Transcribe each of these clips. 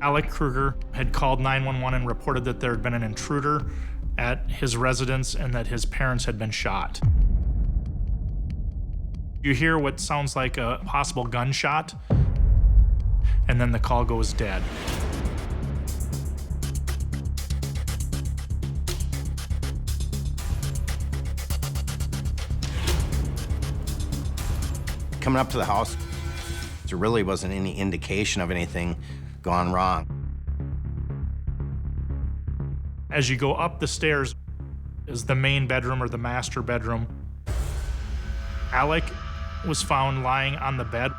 Alec Kruger had called 911 and reported that there had been an intruder at his residence and that his parents had been shot. You hear what sounds like a possible gunshot, and then the call goes dead. Coming up to the house, there really wasn't any indication of anything gone wrong. As you go up the stairs is the main bedroom or the master bedroom. Alec was found lying on the bed,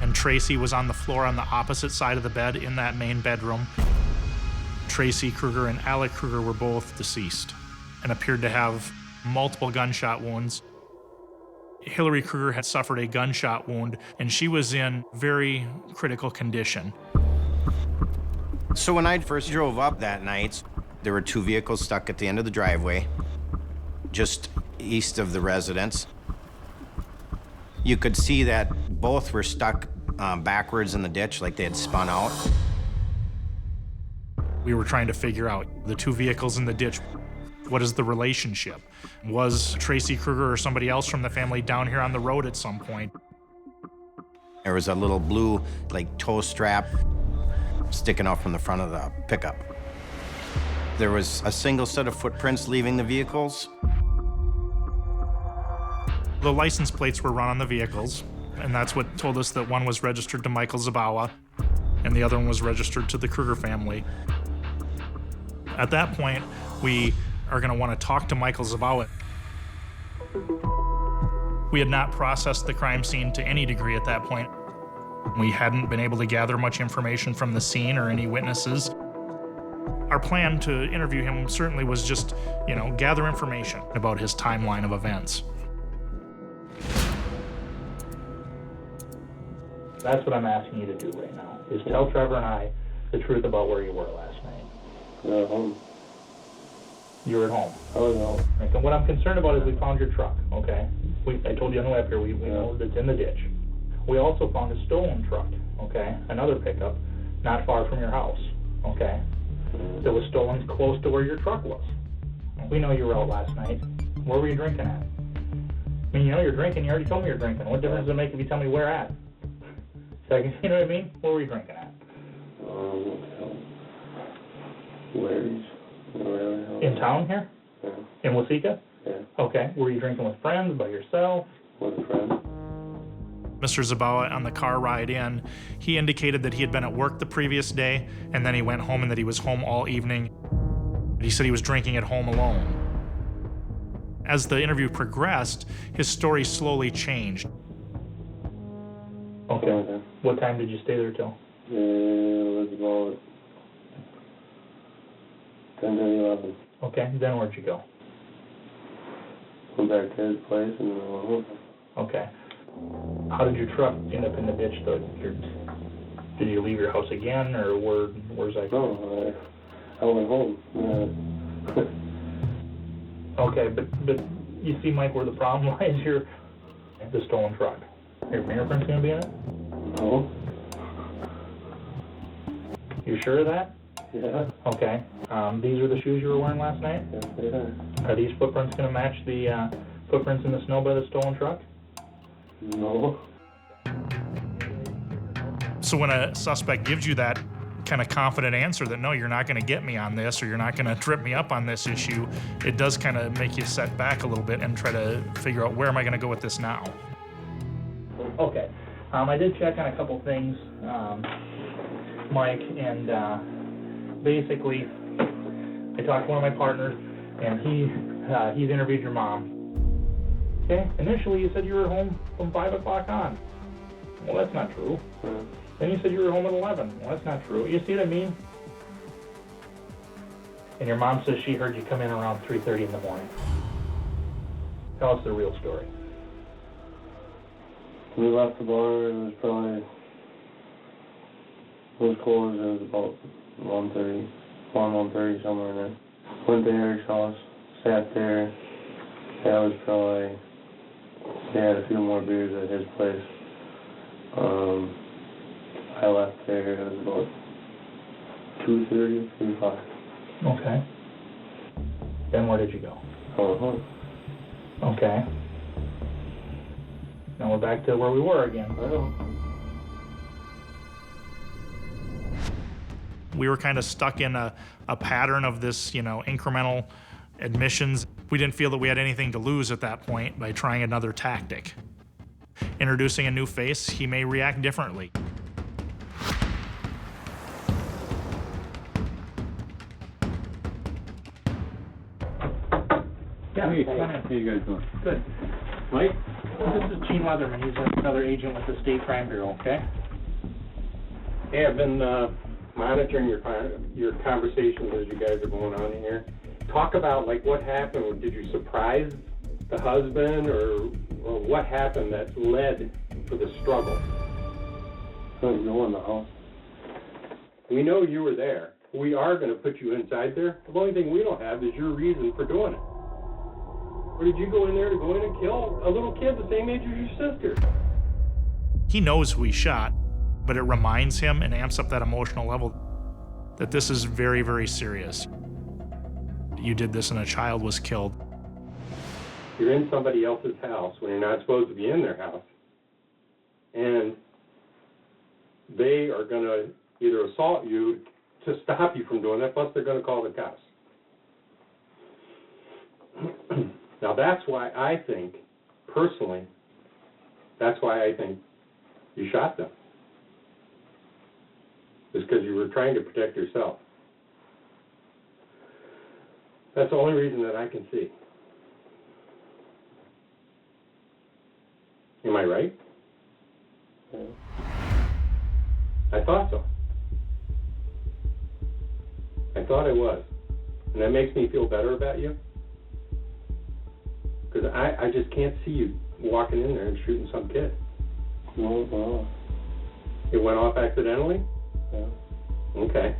and Tracy was on the floor on the opposite side of the bed in that main bedroom. Tracy Kruger and Alec Kruger were both deceased and appeared to have multiple gunshot wounds. Hillary Kruger had suffered a gunshot wound, and she was in very critical condition. So when I first drove up that night, there were two vehicles stuck at the end of the driveway, just east of the residence. You could see that both were stuck backwards in the ditch, like they had spun out. We were trying to figure out the two vehicles in the ditch. What is the relationship? Was Tracy Kruger or somebody else from the family down here on the road at some point? There was a little blue, like, toe strap sticking out from the front of the pickup. There was a single set of footprints leaving the vehicles. The license plates were run on the vehicles, and that's what told us that one was registered to Michael Zabawa and the other one was registered to the Kruger family. At that point, we are going to want to talk to Michael Zabawa. We had not processed the crime scene to any degree at that point. We hadn't been able to gather much information from the scene or any witnesses. Our plan to interview him certainly was just, gather information about his timeline of events. That's what I'm asking you to do right now, is tell Trevor and I the truth about where you were last night. At home. You were at home? I was at home. Right. And what I'm concerned about is we found your truck, okay? I told you on the way up here, we know that it's in the ditch. We also found a stolen truck, okay? Another pickup, not far from your house, okay? That was stolen close to where your truck was. We know you were out last night. Where were you drinking at? I mean, you're drinking. You already told me you're drinking. What difference does it make if you tell me where at? Second, you know what I mean? Where were you drinking at? Larry's. In town here? Yeah. In Waseca? Yeah. Okay. Were you drinking with friends, by yourself? With a friend. Mr. Zabawa, on the car ride in, he indicated that he had been at work the previous day, and then he went home and that he was home all evening. He said he was drinking at home alone. As the interview progressed, his story slowly changed. Okay. What time did you stay there till? It was about 10 to 11. Okay, then where'd you go? Went back to his place and then went home. Okay. How did your truck end up in the ditch, though? Did you leave your house again, or where's that going? No, I went home. Okay, but you see, Mike, where the problem lies here? The stolen truck. Your fingerprint's gonna be in it? No. You sure of that? Yeah. Okay. These are the shoes you were wearing last night? Yes, they are. Are these footprints gonna match the footprints in the snow by the stolen truck? No. So when a suspect gives you that kind of confident answer that, no, you're not going to get me on this, or you're not going to trip me up on this issue, it does kind of make you set back a little bit and try to figure out, where am I going to go with this now? Okay. I did check on a couple things, Mike, and basically I talked to one of my partners, and he's interviewed your mom. Okay, initially you said you were home from 5 o'clock on. Well, that's not true. Then you said you were home at 11. Well, that's not true. You see what I mean? And your mom says she heard you come in around 3:30 in the morning. Tell us the real story. We left the bar, it was probably, it was cold, it was about 1:30, 1:30, somewhere in there. Went to Eric's house, sat there, that was probably, they had a few more beers at his place. I left there, it was about 2:30, 3 o'clock. Okay. Then where did you go? Uh-huh. Okay. Now we're back to where we were again. I know. We were kind of stuck in a pattern of this, incremental admissions. We didn't feel that we had anything to lose at that point by trying another tactic. Introducing a new face, he may react differently. Yeah, Hey, come on in. how you guys doing? Good. Mike? This is Gene Leatherman. He's another agent with the State Crime Bureau, okay? Hey, I've been monitoring your conversations as you guys are going on here. Talk about like what happened. Did you surprise the husband, or what happened that led to the struggle? Couldn't go in the house. We know you were there. We are going to put you inside there. The only thing we don't have is your reason for doing it. Or did you go in there to go in and kill a little kid the same age as your sister? He knows who he shot, but it reminds him and amps up that emotional level that this is very, very serious. You did this and a child was killed. You're in somebody else's house when you're not supposed to be in their house. And they are going to either assault you to stop you from doing that, plus they're going to call the cops. Now that's why I think, personally, that's why I think you shot them. It's because you were trying to protect yourself. That's the only reason that I can see. Am I right? Yeah. I thought so. I thought I was. And that makes me feel better about you. Because I just can't see you walking in there and shooting some kid. No, no. It went off accidentally? Yeah. Okay.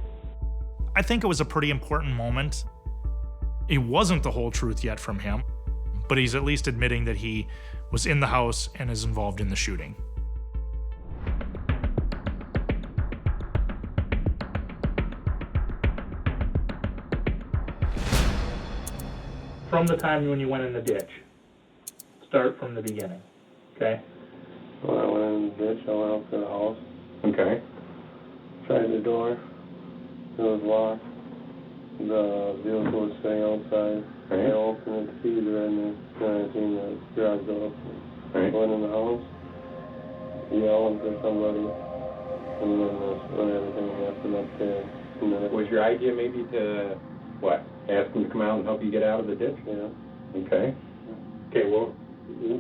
I think it was a pretty important moment. It wasn't the whole truth yet from him, but he's at least admitting that he was in the house and is involved in the shooting. From the time when you went in the ditch. Start from the beginning, okay? When I went in the ditch, I went up to the house, Okay. tried the door. It was locked. The vehicle was sitting outside. Right. I opened it, the keys were in there. Then I seen the garage door open. Right. Went in the house, yelling for somebody, and then that's when everything happened up there. And then it Was your idea maybe to, what, ask them to come out and help you get out of the ditch? yeah. Okay. Okay, well,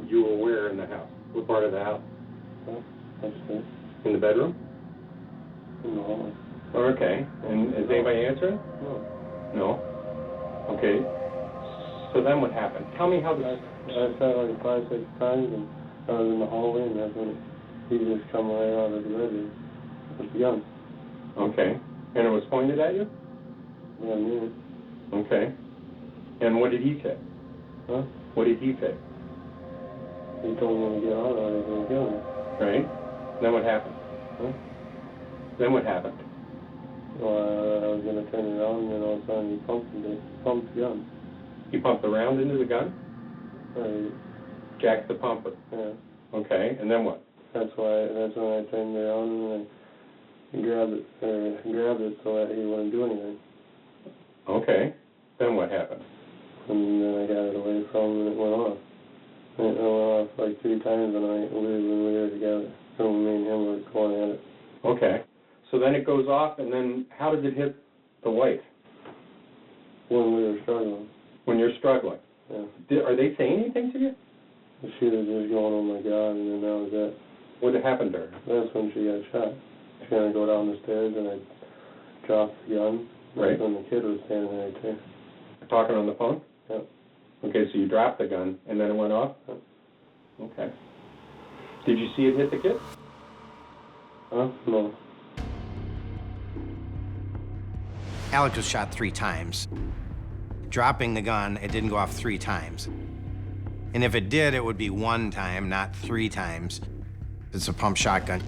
you were where in the house? What part of the house? That's it. In the bedroom? In the hall. Okay. And is anybody answering? No. No? Okay. So then what happened? Tell me how this... I said like 5, 6 times, and I was in the hallway, and that's when he just come right out of the bedroom with the gun. Okay. And it was pointed at you? Yeah, me. Okay. And what did he say? Huh? What did he say? He told me to get out, or he was gonna kill me. Right? Then what happened? Huh? Then what happened? Well, I was gonna turn it on, and then all of a sudden he pumped the gun. He pumped the round into the gun? Right. Jacked the pumper. Yeah. Okay. And then what? That's when I turned it on, and I grabbed it so that he wouldn't do anything. Okay. Then what happened? And then I got it away from him, and it went off. And it went off like 3 times when we were together. So me and him were going at it. Okay. So then it goes off, and then how did it hit the wife When we were struggling. when you're struggling? Yeah. Are they saying anything to you? She was just going, oh my God, and then that was it. What happened to her? That's when she got shot. She had to go down the stairs, and I dropped the gun. Right. That's when the kid was standing right there. Talking on the phone? Yep. Okay, so you dropped the gun, and then it went off? Yep. Okay. Did you see it hit the kid? Huh? No. Alex was shot 3 times. Dropping the gun, it didn't go off 3 times. And if it did, it would be 1 time, not 3 times. It's a pump shotgun.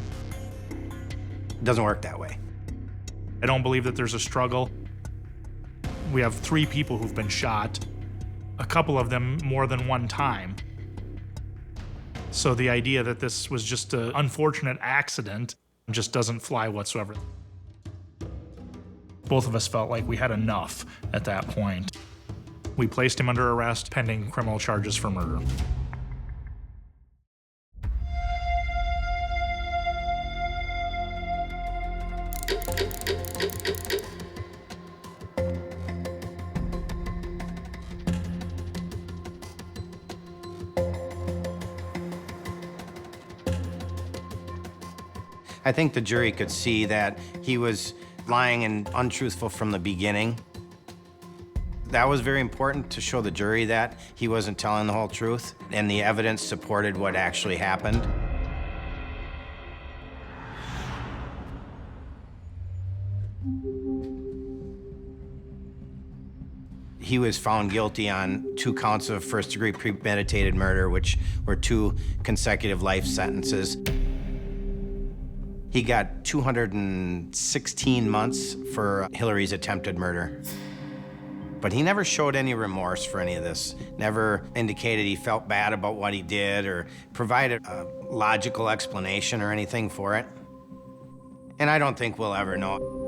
It doesn't work that way. I don't believe that there's a struggle. We have 3 people who've been shot, a couple of them more than one time. So the idea that this was just an unfortunate accident just doesn't fly whatsoever. Both of us felt like we had enough at that point. We placed him under arrest pending criminal charges for murder. I think the jury could see that he was lying and untruthful from the beginning. That was very important to show the jury that he wasn't telling the whole truth, and the evidence supported what actually happened. He was found guilty on 2 counts of first-degree premeditated murder, which were 2 consecutive life sentences. He got 216 months for Hillary's attempted murder. But he never showed any remorse for any of this, never indicated he felt bad about what he did or provided a logical explanation or anything for it. And I don't think we'll ever know.